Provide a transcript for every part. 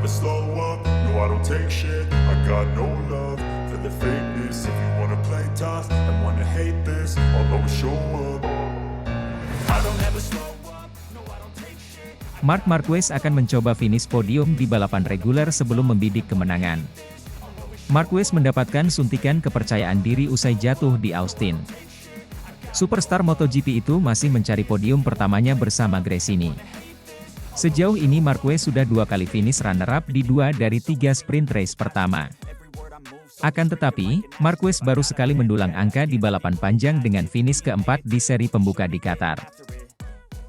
slow up, no I don't take shit. I got no love for the fakeness. If you wanna play tough and wanna hate this, I'll always show up. I don't ever slow up, no I don't take shit. Marc Marquez akan mencoba finish podium di balapan reguler sebelum membidik kemenangan. Marquez mendapatkan suntikan kepercayaan diri usai jatuh di Austin. Superstar MotoGP itu masih mencari podium pertamanya bersama Gresini. Sejauh ini Marquez sudah 2 kali finish runner-up di 2 dari 3 sprint race pertama. Akan tetapi, Marquez baru sekali mendulang angka di balapan panjang dengan finish keempat di seri pembuka di Qatar.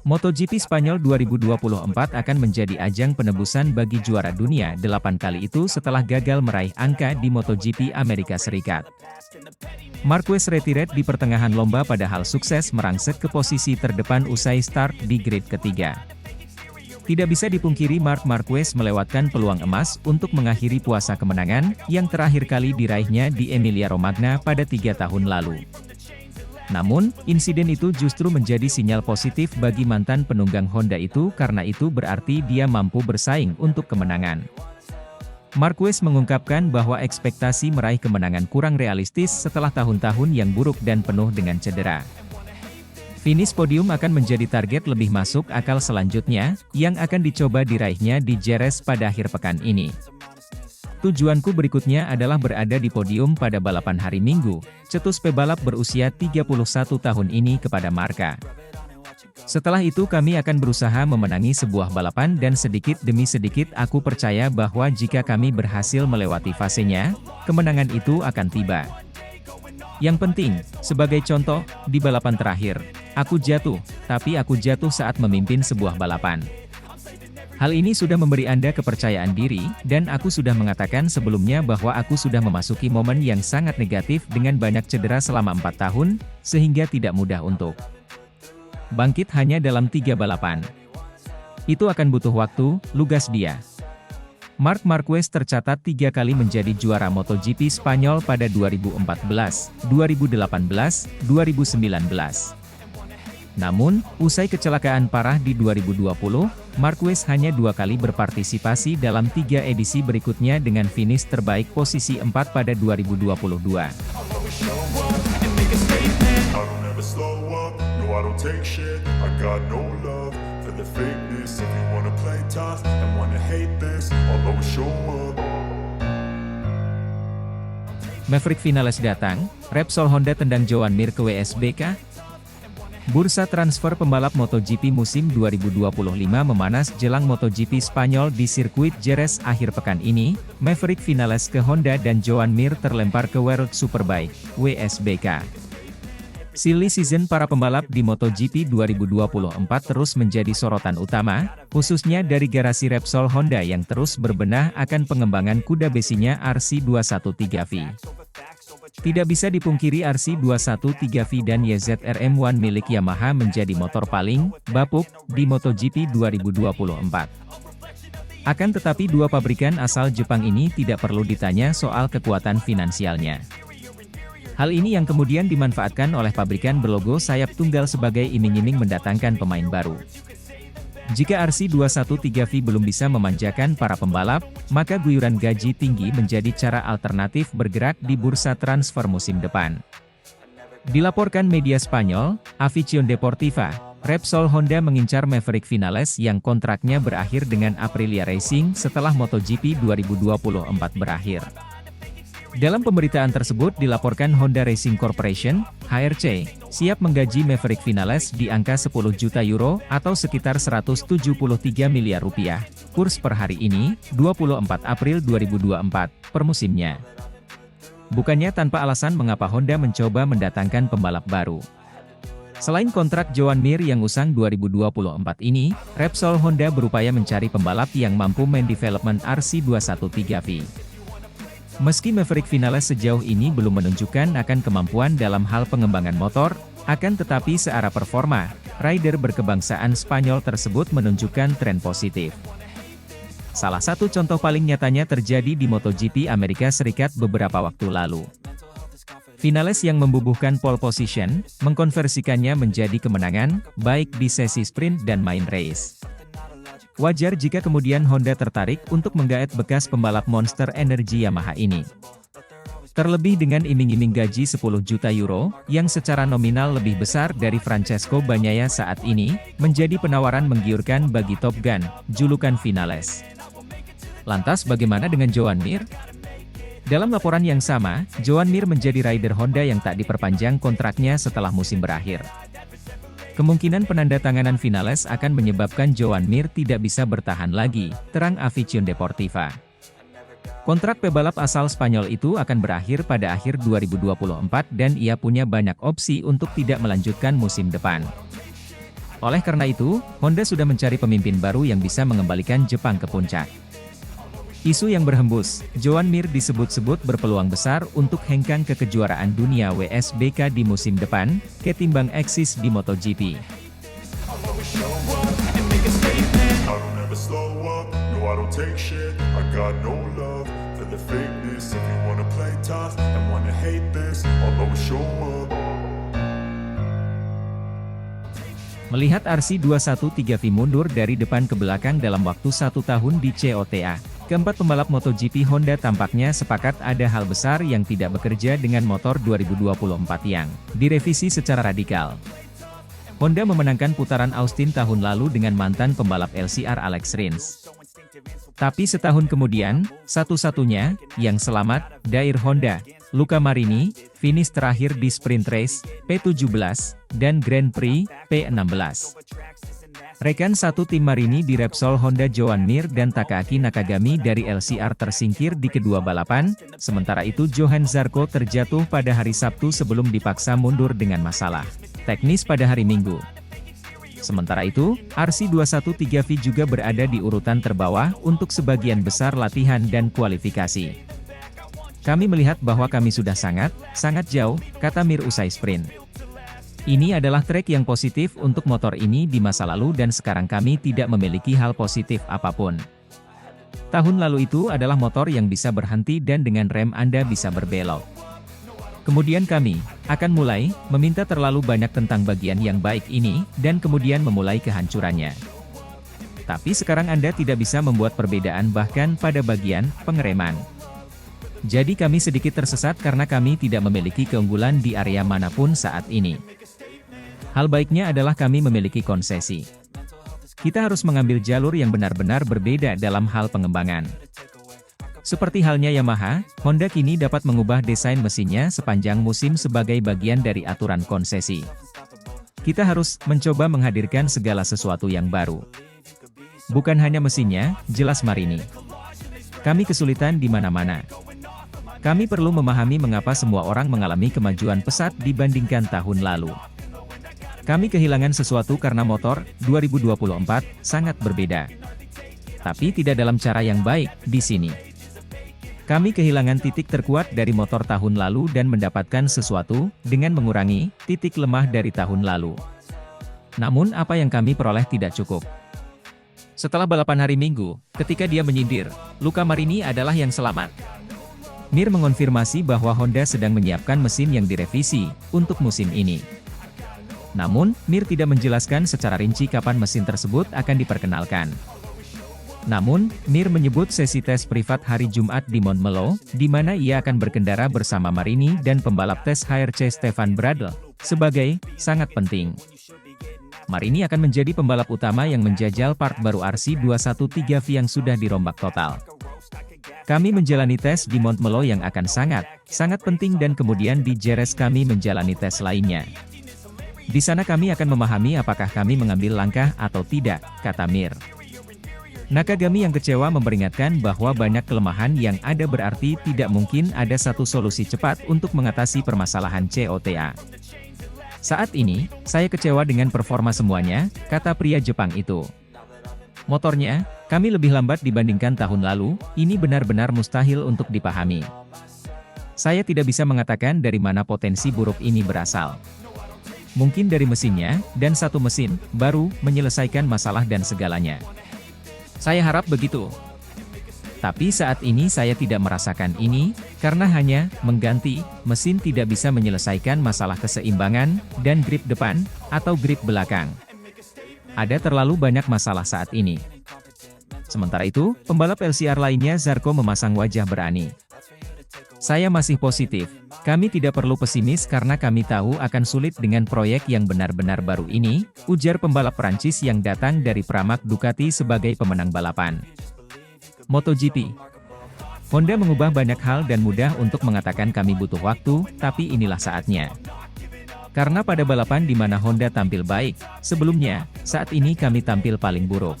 MotoGP Spanyol 2024 akan menjadi ajang penebusan bagi juara dunia 8 kali itu setelah gagal meraih angka di MotoGP Amerika Serikat. Marquez retired di pertengahan lomba padahal sukses merangsek ke posisi terdepan usai start di grid ketiga. Tidak bisa dipungkiri Marc Marquez melewatkan peluang emas untuk mengakhiri puasa kemenangan yang terakhir kali diraihnya di Emilia-Romagna pada 3 tahun lalu. Namun, insiden itu justru menjadi sinyal positif bagi mantan penunggang Honda itu karena itu berarti dia mampu bersaing untuk kemenangan. Marquez mengungkapkan bahwa ekspektasi meraih kemenangan kurang realistis setelah tahun-tahun yang buruk dan penuh dengan cedera. Finish podium akan menjadi target lebih masuk akal selanjutnya, yang akan dicoba diraihnya di Jerez pada akhir pekan ini. Tujuanku berikutnya adalah berada di podium pada balapan hari Minggu, cetus pebalap berusia 31 tahun ini kepada Marca. Setelah itu kami akan berusaha memenangi sebuah balapan dan sedikit demi sedikit aku percaya bahwa jika kami berhasil melewati fasenya, kemenangan itu akan tiba. Yang penting, sebagai contoh, di balapan terakhir, aku jatuh, tapi aku jatuh saat memimpin sebuah balapan. Hal ini sudah memberi Anda kepercayaan diri, dan aku sudah mengatakan sebelumnya bahwa aku sudah memasuki momen yang sangat negatif dengan banyak cedera selama 4 tahun, sehingga tidak mudah untuk bangkit hanya dalam 3 balapan. Itu akan butuh waktu, lugas dia. Marc Marquez tercatat 3 kali menjadi juara MotoGP Spanyol pada 2014, 2018, 2019. Namun, usai kecelakaan parah di 2020, Marquez hanya 2 kali berpartisipasi dalam 3 edisi berikutnya dengan finish terbaik posisi 4 pada 2022. Maverick Vinales datang, Repsol Honda tendang Joan Mir ke WSBK. Bursa transfer pembalap MotoGP musim 2025 memanas jelang MotoGP Spanyol di sirkuit Jerez akhir pekan ini. Maverick Vinales ke Honda dan Joan Mir terlempar ke World Superbike (WSBK). Silly season para pembalap di MotoGP 2024 terus menjadi sorotan utama, khususnya dari garasi Repsol Honda yang terus berbenah akan pengembangan kuda besinya RC213V. Tidak bisa dipungkiri RC213V dan YZR-M1 milik Yamaha menjadi motor paling bapuk di MotoGP 2024. Akan tetapi dua pabrikan asal Jepang ini tidak perlu ditanya soal kekuatan finansialnya. Hal ini yang kemudian dimanfaatkan oleh pabrikan berlogo sayap tunggal sebagai iming-iming mendatangkan pemain baru. Jika RC213V belum bisa memanjakan para pembalap, maka guyuran gaji tinggi menjadi cara alternatif bergerak di bursa transfer musim depan. Dilaporkan media Spanyol, Afición Deportiva, Repsol Honda mengincar Maverick Vinales yang kontraknya berakhir dengan Aprilia Racing setelah MotoGP 2024 berakhir. Dalam pemberitaan tersebut dilaporkan Honda Racing Corporation, HRC, siap menggaji Maverick Vinales di angka 10 juta euro atau sekitar 173 miliar rupiah, kurs per hari ini, 24 April 2024, per musimnya. Bukannya tanpa alasan mengapa Honda mencoba mendatangkan pembalap baru. Selain kontrak Joan Mir yang usang 2024 ini, Repsol Honda berupaya mencari pembalap yang mampu mendevelopment RC213V. Meski Maverick Vinales sejauh ini belum menunjukkan akan kemampuan dalam hal pengembangan motor, akan tetapi secara performa, rider berkebangsaan Spanyol tersebut menunjukkan tren positif. Salah satu contoh paling nyatanya terjadi di MotoGP Amerika Serikat beberapa waktu lalu. Vinales yang membubuhkan pole position, mengkonversikannya menjadi kemenangan, baik di sesi sprint dan main race. Wajar jika kemudian Honda tertarik untuk menggaet bekas pembalap Monster Energy Yamaha ini. Terlebih dengan iming-iming gaji 10 juta euro, yang secara nominal lebih besar dari Francesco Bagnaia saat ini, menjadi penawaran menggiurkan bagi Top Gun, julukan Vinales. Lantas bagaimana dengan Joan Mir? Dalam laporan yang sama, Joan Mir menjadi rider Honda yang tak diperpanjang kontraknya setelah musim berakhir. Kemungkinan penandatanganan Vinales akan menyebabkan Joan Mir tidak bisa bertahan lagi, terang Afición Deportiva. Kontrak pebalap asal Spanyol itu akan berakhir pada akhir 2024 dan ia punya banyak opsi untuk tidak melanjutkan musim depan. Oleh karena itu, Honda sudah mencari pemimpin baru yang bisa mengembalikan Jepang ke puncak. Isu yang berhembus, Joan Mir disebut-sebut berpeluang besar untuk hengkang ke kejuaraan dunia WSBK di musim depan, ketimbang eksis di MotoGP. I don't ever slow up, no I don't take shit. I got no love for the fakeness. If you wanna play tough and wanna hate this, I'll always show up. Melihat RC213V mundur dari depan ke belakang dalam waktu 1 tahun di COTA, keempat pembalap MotoGP Honda tampaknya sepakat ada hal besar yang tidak bekerja dengan motor 2024 yang direvisi secara radikal. Honda memenangkan putaran Austin tahun lalu dengan mantan pembalap LCR Alex Rins. Tapi setahun kemudian, satu-satunya yang selamat, Dair Honda, Luca Marini, finish terakhir di Sprint Race, P17, dan Grand Prix, P16. Rekan satu tim Marini di Repsol Honda Joan Mir dan Takaaki Nakagami dari LCR tersingkir di kedua balapan, sementara itu Johan Zarco terjatuh pada hari Sabtu sebelum dipaksa mundur dengan masalah teknis pada hari Minggu. Sementara itu, RC213V juga berada di urutan terbawah untuk sebagian besar latihan dan kualifikasi. Kami melihat bahwa kami sudah sangat jauh, kata Mir usai sprint. Ini adalah trek yang positif untuk motor ini di masa lalu dan sekarang kami tidak memiliki hal positif apapun. Tahun lalu itu adalah motor yang bisa berhenti dan dengan rem Anda bisa berbelok. Kemudian kami akan mulai meminta terlalu banyak tentang bagian yang baik ini, dan kemudian memulai kehancurannya. Tapi sekarang Anda tidak bisa membuat perbedaan bahkan pada bagian pengereman. Jadi kami sedikit tersesat karena kami tidak memiliki keunggulan di area manapun saat ini. Hal baiknya adalah kami memiliki konsesi. Kita harus mengambil jalur yang benar-benar berbeda dalam hal pengembangan. Seperti halnya Yamaha, Honda kini dapat mengubah desain mesinnya sepanjang musim sebagai bagian dari aturan konsesi. Kita harus mencoba menghadirkan segala sesuatu yang baru. Bukan hanya mesinnya, jelas Marini. Kami kesulitan di mana-mana. Kami perlu memahami mengapa semua orang mengalami kemajuan pesat dibandingkan tahun lalu. Kami kehilangan sesuatu karena motor 2024 sangat berbeda. Tapi tidak dalam cara yang baik di sini. Kami kehilangan titik terkuat dari motor tahun lalu dan mendapatkan sesuatu dengan mengurangi titik lemah dari tahun lalu. Namun apa yang kami peroleh tidak cukup. Setelah balapan hari Minggu, ketika dia menyindir, Luca Marini adalah yang selamat. Mir mengonfirmasi bahwa Honda sedang menyiapkan mesin yang direvisi untuk musim ini. Namun, Mir tidak menjelaskan secara rinci kapan mesin tersebut akan diperkenalkan. Namun, Mir menyebut sesi tes privat hari Jumat di Montmeló, di mana ia akan berkendara bersama Marini dan pembalap tes HRC Stefan Bradl, sebagai sangat penting. Marini akan menjadi pembalap utama yang menjajal part baru RC213V yang sudah dirombak total. Kami menjalani tes di Montmeló yang akan sangat penting dan kemudian di Jerez kami menjalani tes lainnya. Di sana kami akan memahami apakah kami mengambil langkah atau tidak, kata Mir. Nakagami yang kecewa memperingatkan bahwa banyak kelemahan yang ada berarti tidak mungkin ada satu solusi cepat untuk mengatasi permasalahan COTA. Saat ini, saya kecewa dengan performa semuanya, kata pria Jepang itu. Motornya, kami lebih lambat dibandingkan tahun lalu, ini benar-benar mustahil untuk dipahami. Saya tidak bisa mengatakan dari mana potensi buruk ini berasal. Mungkin dari mesinnya, dan satu mesin baru menyelesaikan masalah dan segalanya. Saya harap begitu. Tapi saat ini saya tidak merasakan ini, karena hanya mengganti mesin tidak bisa menyelesaikan masalah keseimbangan dan grip depan atau grip belakang. Ada terlalu banyak masalah saat ini. Sementara itu, pembalap LCR lainnya Zarco memasang wajah berani. Saya masih positif. Kami tidak perlu pesimis karena kami tahu akan sulit dengan proyek yang benar-benar baru ini, ujar pembalap Prancis yang datang dari Pramac Ducati sebagai pemenang balapan. MotoGP. Honda mengubah banyak hal dan mudah untuk mengatakan kami butuh waktu, tapi inilah saatnya. Karena pada balapan di mana Honda tampil baik, sebelumnya, saat ini kami tampil paling buruk.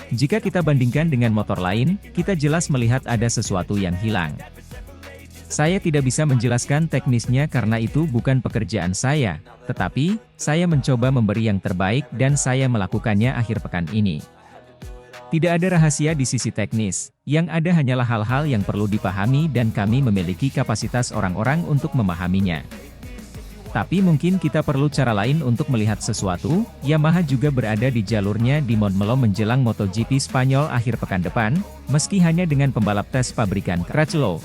Jika kita bandingkan dengan motor lain, kita jelas melihat ada sesuatu yang hilang. Saya tidak bisa menjelaskan teknisnya karena itu bukan pekerjaan saya, tetapi, saya mencoba memberi yang terbaik dan saya melakukannya akhir pekan ini. Tidak ada rahasia di sisi teknis, yang ada hanyalah hal-hal yang perlu dipahami dan kami memiliki kapasitas orang-orang untuk memahaminya. Tapi mungkin kita perlu cara lain untuk melihat sesuatu. Yamaha juga berada di jalurnya di Montmeló menjelang MotoGP Spanyol akhir pekan depan, meski hanya dengan pembalap tes pabrikan Crutchlow.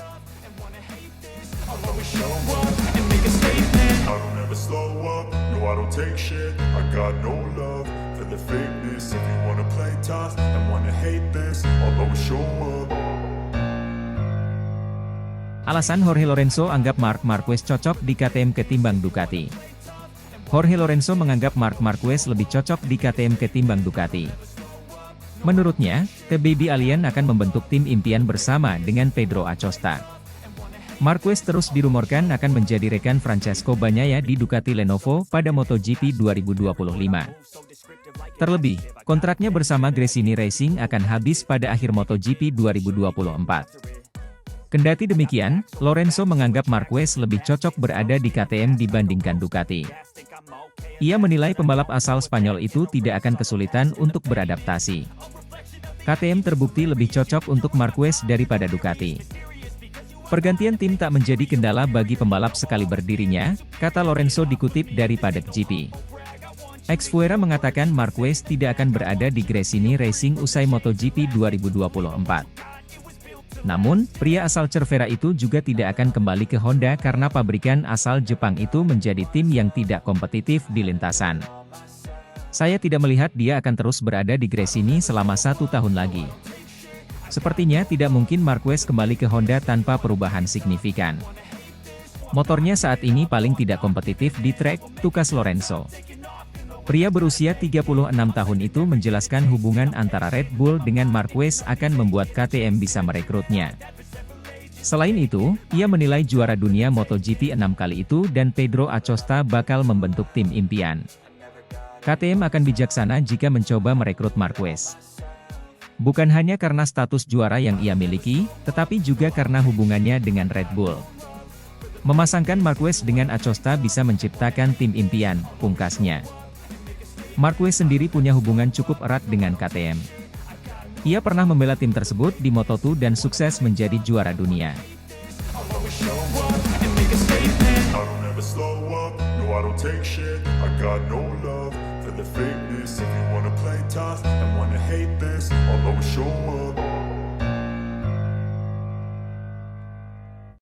Alasan Jorge Lorenzo anggap Marc Marquez cocok di KTM ketimbang Ducati. Jorge Lorenzo menganggap Marc Marquez lebih cocok di KTM ketimbang Ducati. Menurutnya, The Baby Alien akan membentuk tim impian bersama dengan Pedro Acosta. Marquez terus dirumorkan akan menjadi rekan Francesco Bagnaia di Ducati Lenovo pada MotoGP 2025. Terlebih, kontraknya bersama Gresini Racing akan habis pada akhir MotoGP 2024. Kendati demikian, Lorenzo menganggap Marquez lebih cocok berada di KTM dibandingkan Ducati. Ia menilai pembalap asal Spanyol itu tidak akan kesulitan untuk beradaptasi. KTM terbukti lebih cocok untuk Marquez daripada Ducati. Pergantian tim tak menjadi kendala bagi pembalap sekali berdirinya, kata Lorenzo dikutip dari Paddock GP. Ex-Fuera mengatakan Marquez tidak akan berada di Gresini Racing usai MotoGP 2024. Namun, pria asal Cervera itu juga tidak akan kembali ke Honda karena pabrikan asal Jepang itu menjadi tim yang tidak kompetitif di lintasan. Saya tidak melihat dia akan terus berada di Gresini selama 1 tahun lagi. Sepertinya tidak mungkin Marquez kembali ke Honda tanpa perubahan signifikan. Motornya saat ini paling tidak kompetitif di trek, tukas Lorenzo. Pria berusia 36 tahun itu menjelaskan hubungan antara Red Bull dengan Marquez akan membuat KTM bisa merekrutnya. Selain itu, ia menilai juara dunia MotoGP 6 kali itu dan Pedro Acosta bakal membentuk tim impian. KTM akan bijaksana jika mencoba merekrut Marquez. Bukan hanya karena status juara yang ia miliki, tetapi juga karena hubungannya dengan Red Bull. Memasangkan Marquez dengan Acosta bisa menciptakan tim impian, pungkasnya. Marquez sendiri punya hubungan cukup erat dengan KTM. Ia pernah membela tim tersebut di Moto2 dan sukses menjadi juara dunia. Show